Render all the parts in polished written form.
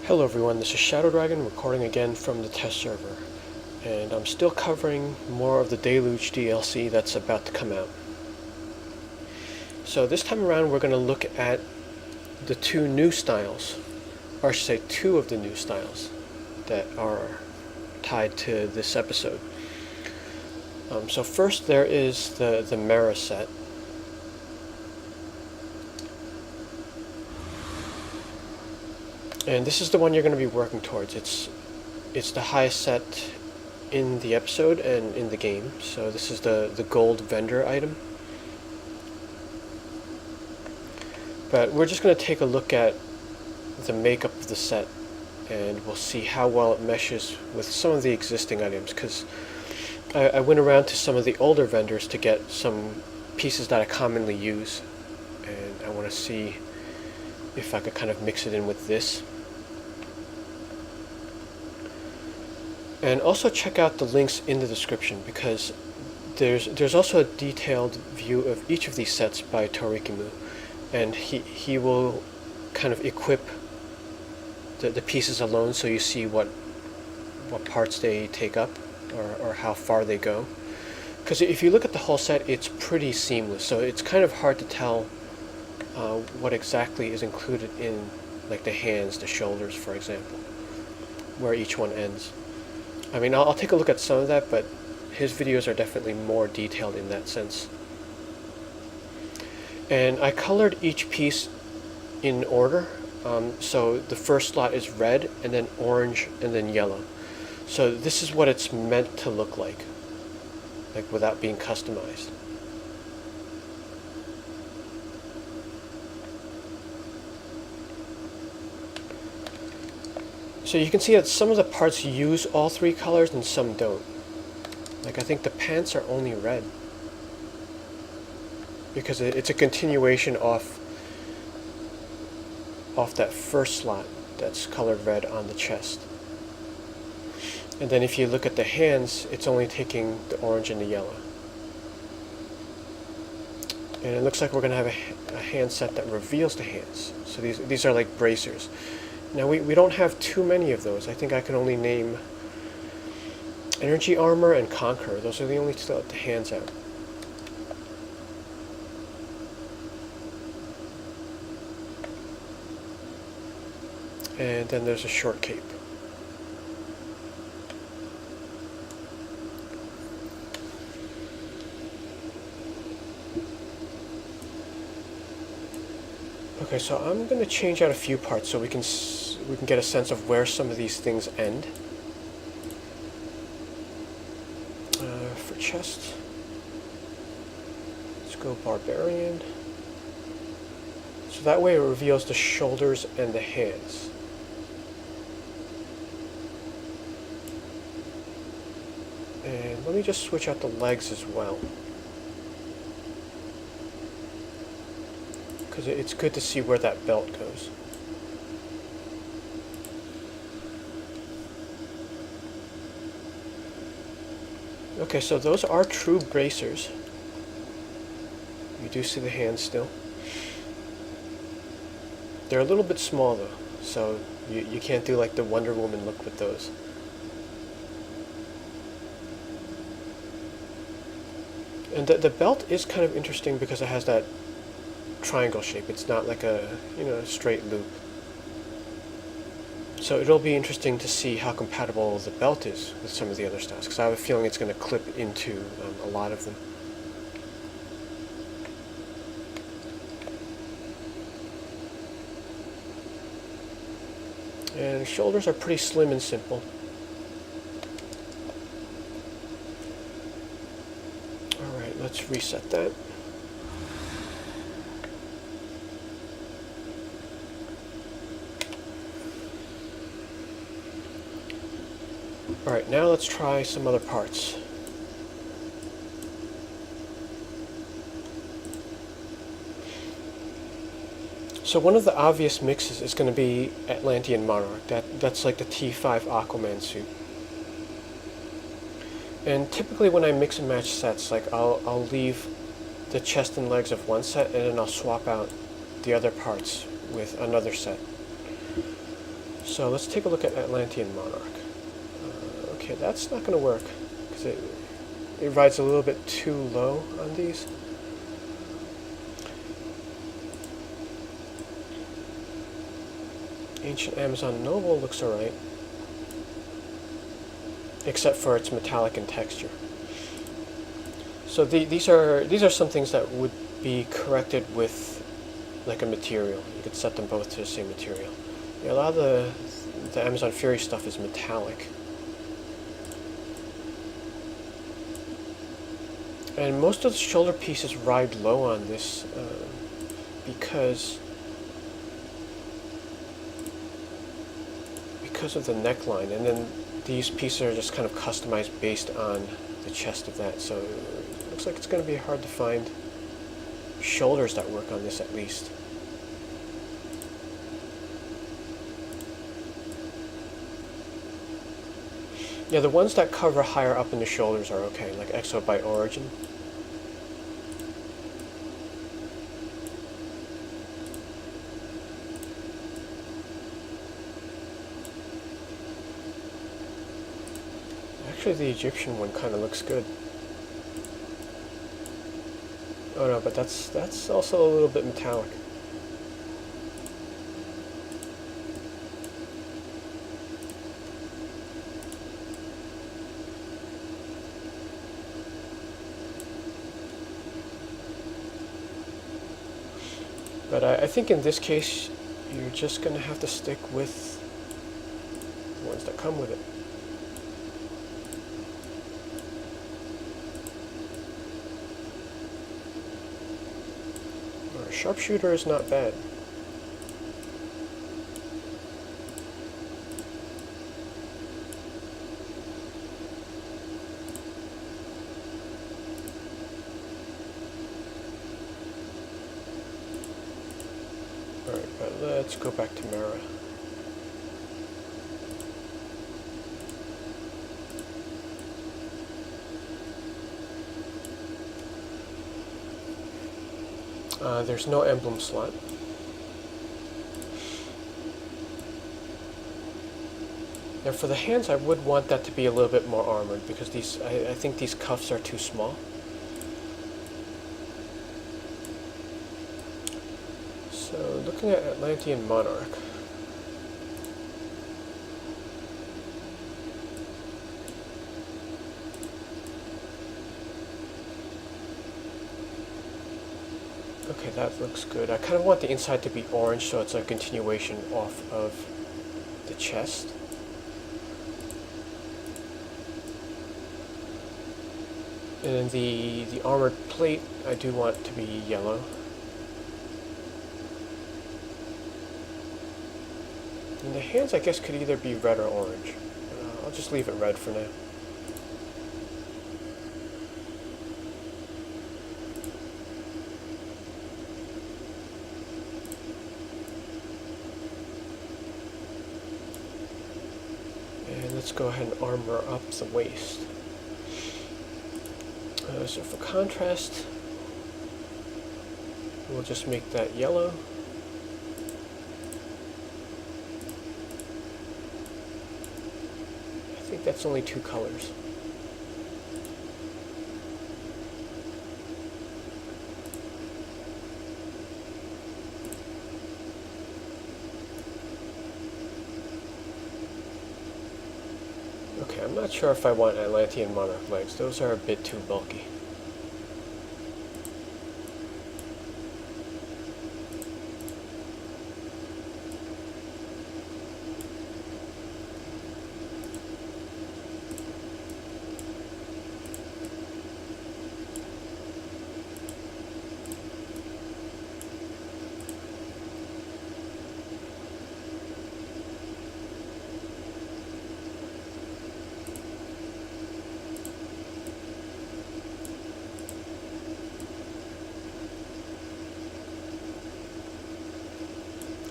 Hello everyone, this is Shadow Dragon recording again from the test server, and I'm still covering more of the Deluge DLC that's about to come out. So this time around we're going to look at the two new styles, or I should say two of the new styles that are tied to this episode. So first there is the Mera set. And this is the one you're going to be working towards. It's the highest set in the episode and in the game. So this is the gold vendor item. But we're just going to take a look at the makeup of the set, and we'll see how well it meshes with some of the existing items, because I went around to some of the older vendors to get some pieces that I commonly use, and I want to see if I could kind of mix it in with this. And also check out the links in the description, because there's also a detailed view of each of these sets by Torikumu, and he will kind of equip the pieces alone, so you see what parts they take up, or how far they go. Because if you look at the whole set, it's pretty seamless, so it's kind of hard to tell what exactly is included in, like, the hands, the shoulders, for example, where each one ends. I mean, I'll take a look at some of that, but his videos are definitely more detailed in that sense. And I colored each piece in order. So the first slot is red, and then orange, and then yellow. So this is what it's meant to look like without being customized. So you can see that some of the parts use all three colors and some don't. Like, I think the pants are only red, because it's a continuation off that first slot that's colored red on the chest. And then if you look at the hands, it's only taking the orange and the yellow. And it looks like we're going to have a hand set that reveals the hands. So these are like bracers. Now we don't have too many of those. I think I can only name Energy Armor and Conqueror. Those are the only two that let the hands out. And then there's a short cape. Okay, so I'm going to change out a few parts so we can get a sense of where some of these things end. For chest, let's go Barbarian. So that way it reveals the shoulders and the hands. And let me just switch out the legs as well, because it's good to see where that belt goes. Okay, so those are true bracers. You do see the hands still. They're a little bit small though, so you can't do like the Wonder Woman look with those. And the belt is kind of interesting because it has that triangle shape. It's not like a straight loop. So it'll be interesting to see how compatible the belt is with some of the other styles, because I have a feeling it's going to clip into a lot of them. And the shoulders are pretty slim and simple. Alright, let's reset that. Alright, now let's try some other parts. So one of the obvious mixes is going to be Atlantean Monarch. That's like the T5 Aquaman suit. And typically when I mix and match sets, like I'll leave the chest and legs of one set, and then I'll swap out the other parts with another set. So let's take a look at Atlantean Monarch. Okay, that's not going to work because it rides a little bit too low on these. Ancient Amazon Noble looks alright, except for its metallic in texture. So these are some things that would be corrected with like a material. You could set them both to the same material. Yeah, a lot of the Amazon Fury stuff is metallic. And most of the shoulder pieces ride low on this because of the neckline, and then these pieces are just kind of customized based on the chest of that, so it looks like it's going to be hard to find shoulders that work on this at least. Yeah, the ones that cover higher up in the shoulders are okay, like Exo by Origin. Actually, the Egyptian one kind of looks good. Oh no, but that's also a little bit metallic. But I think in this case, you're just going to have to stick with the ones that come with it. Sharpshooter is not bad. Alright, but let's go back to Mera. There's no emblem slot. Now for the hands, I would want that to be a little bit more armored because these, I think these cuffs are too small. So looking at Atlantean Monarch. Okay, that looks good. I kind of want the inside to be orange so it's a continuation off of the chest. And then the armored plate, I do want to be yellow. And the hands, I guess, could either be red or orange. I'll just leave it red for now. Let's go ahead and armor up the waist. So for contrast, we'll just make that yellow. I think that's only 2 colors. Okay, I'm not sure if I want Atlantean Monarch legs. Those are a bit too bulky.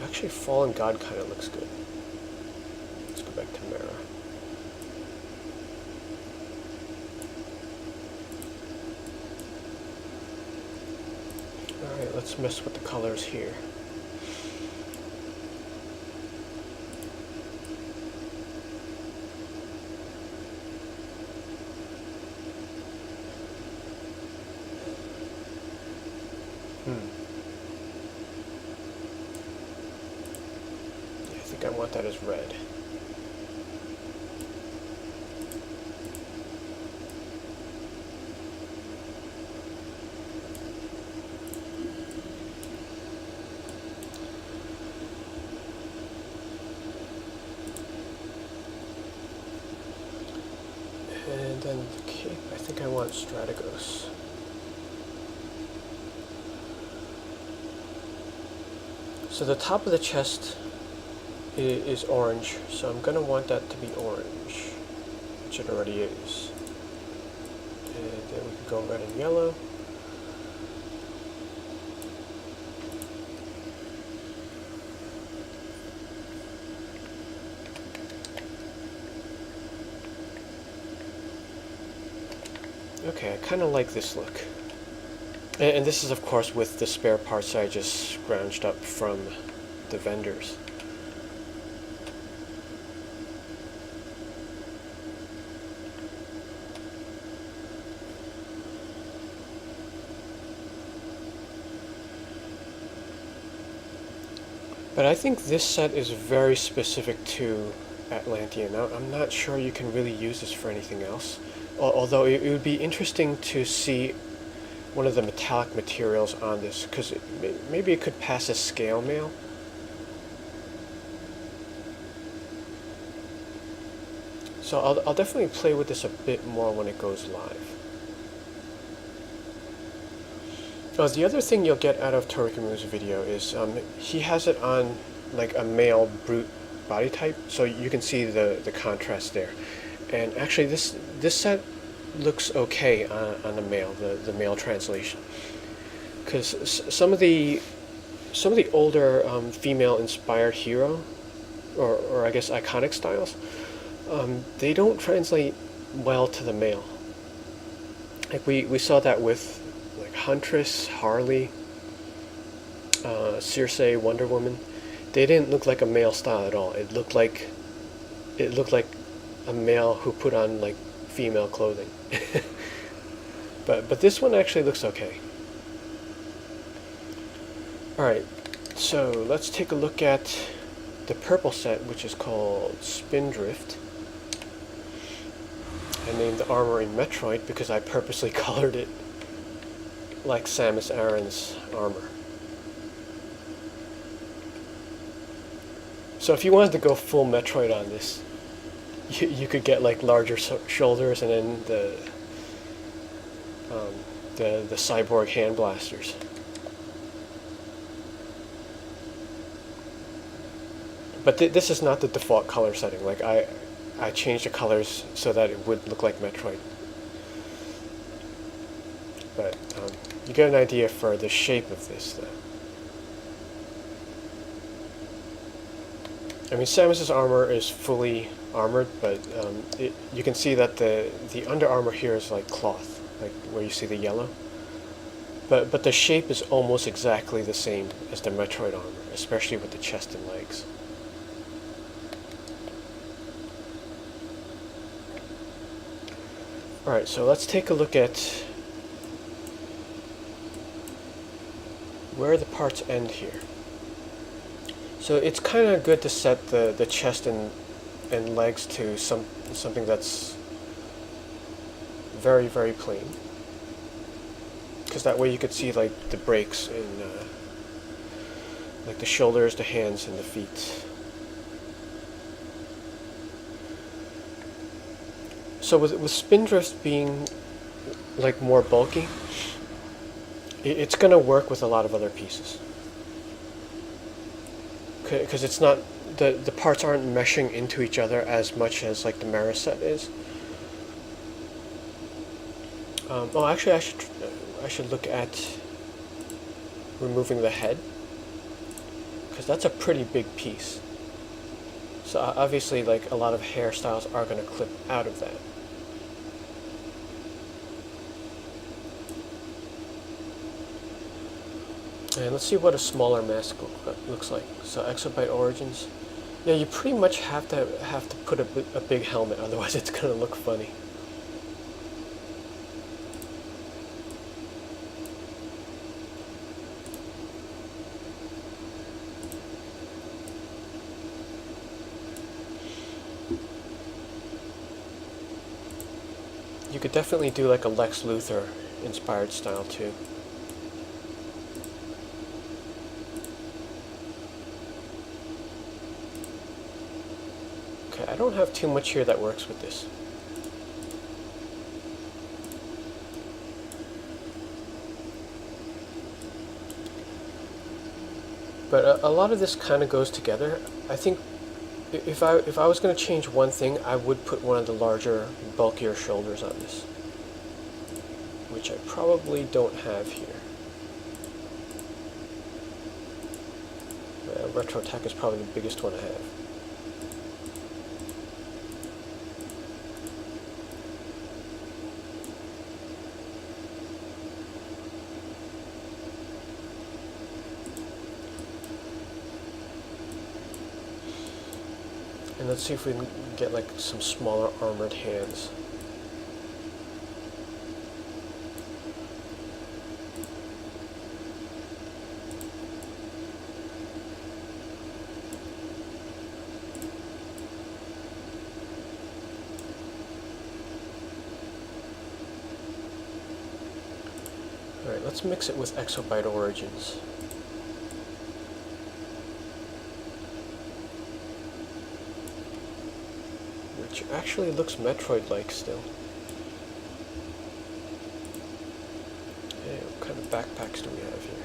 Actually, Fallen God kind of looks good. Let's go back to Mera. Alright, let's mess with the colors here. I think I want that as red. And then the cape, I think I want Strategos. So the top of the chest is orange, so I'm going to want that to be orange, which it already is. And then we can go red and yellow. Okay, I kind of like this look. And this is, of course, with the spare parts I just scrounged up from the vendors. But I think this set is very specific to Atlantean. Now, I'm not sure you can really use this for anything else. Although it would be interesting to see one of the metallic materials on this, because maybe it could pass as scale mail. So I'll definitely play with this a bit more when it goes live. Oh, the other thing you'll get out of Torikumu's video is he has it on like a male brute body type, so you can see the contrast there. And actually this set looks okay on the male, the male translation, because some of the older female inspired hero or I guess iconic styles, they don't translate well to the male. Like we saw that with like Huntress, Harley, Circe, Wonder Woman. They didn't look like a male style at all. It looked like a male who put on like female clothing. but this one actually looks okay. Alright, so let's take a look at the purple set, which is called Spindrift. I named the armor in Metroid because I purposely colored it like Samus Aran's armor. So if you wanted to go full Metroid on this, you could get like larger shoulders and then the cyborg hand blasters. But this is not the default color setting. Like I changed the colors so that it would look like Metroid. But you get an idea for the shape of this, though. I mean, Samus's armor is fully armored, but you can see that the under armor here is like cloth, like where you see the yellow. But the shape is almost exactly the same as the Metroid armor, especially with the chest and legs. Alright, so let's take a look at where the parts end here. So it's kind of good to set the chest and legs to something that's very, very plain, because that way you could see like the breaks in like the shoulders, the hands, and the feet. So with Spindrift being like more bulky, it's going to work with a lot of other pieces. Because it's not, the parts aren't meshing into each other as much as like the Mera set is. Oh, actually I should look at removing the head, because that's a pretty big piece. So obviously like a lot of hairstyles are going to clip out of that. And let's see what a smaller mask looks like. So Exobyte Origins. Yeah, you pretty much have to put a big helmet, otherwise it's going to look funny. could definitely do like a Lex Luthor inspired style too. Okay, I don't have too much here that works with this. But a lot of this kind of goes together. I think if I was going to change one thing, I would put one of the larger, bulkier shoulders on this, which I probably don't have here. Retro Tech is probably the biggest one I have. And let's see if we can get like some smaller armored hands. Alright, let's mix it with Exobyte Origins. Which actually looks Metroid-like still. Okay, what kind of backpacks do we have here?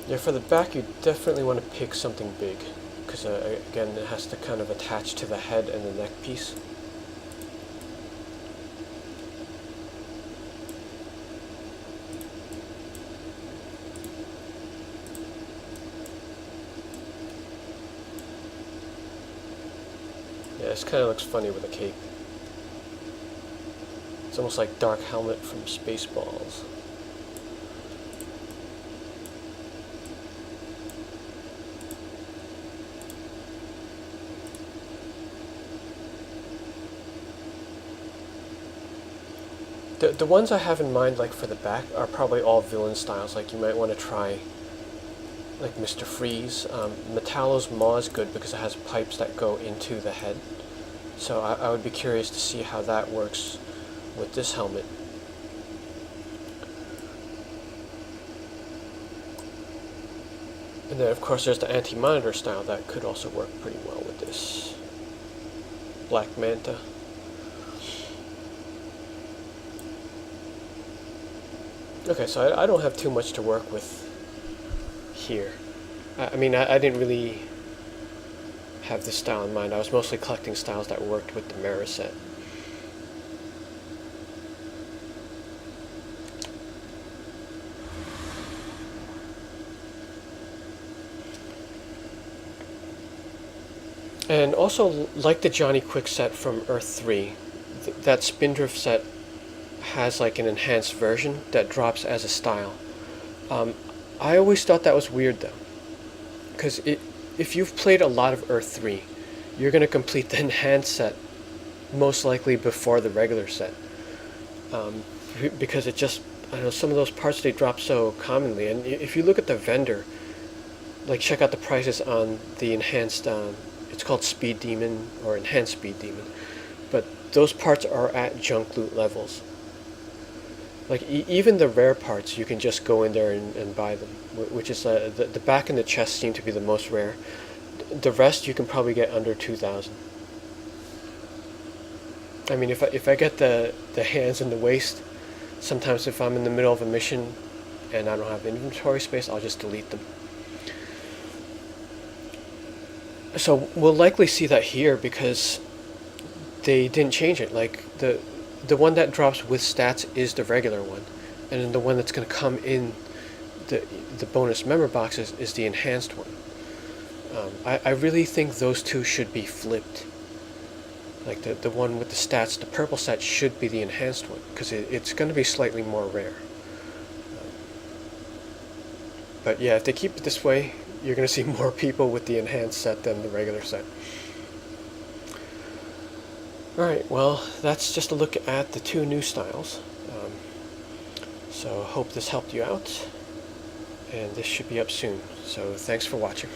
Yeah, for the back you definitely want to pick something big, because again it has to kind of attach to the head and the neck piece. Yeah, this kind of looks funny with a cape. It's almost like Dark Helmet from Spaceballs. The ones I have in mind, like for the back, are probably all villain styles. Like you might want to try, like Mr. Freeze. Metallo's Maw is good because it has pipes that go into the head. So I would be curious to see how that works with this helmet. And then of course there's the Anti-Monitor style that could also work pretty well with this. Black Manta. Okay, so I don't have too much to work with here. I mean, I didn't really have this style in mind. I was mostly collecting styles that worked with the Mera set. And also, like the Johnny Quick set from Earth 3, that Spindrift set has like an enhanced version that drops as a style. I always thought that was weird though, because if you've played a lot of Earth 3, you're going to complete the enhanced set most likely before the regular set, because it just, I don't know, some of those parts they drop so commonly. And if you look at the vendor, like check out the prices on the enhanced, it's called Speed Demon or Enhanced Speed Demon, but those parts are at junk loot levels. Like even the rare parts, you can just go in there and buy them, which is the back and the chest seem to be the most rare. The rest you can probably get under 2,000. I mean, if I get the hands and the waist, sometimes if I'm in the middle of a mission and I don't have inventory space, I'll just delete them. So we'll likely see that here because they didn't change it. Like the one that drops with stats is the regular one, and then the one that's going to come in the bonus member boxes is the enhanced one. I really think those two should be flipped. Like the one with the stats, the purple set, should be the enhanced one because it's going to be slightly more rare. But yeah, if they keep it this way, you're going to see more people with the enhanced set than the regular set. Alright, well, that's just a look at the two new styles. So hope this helped you out, and this should be up soon. So thanks for watching.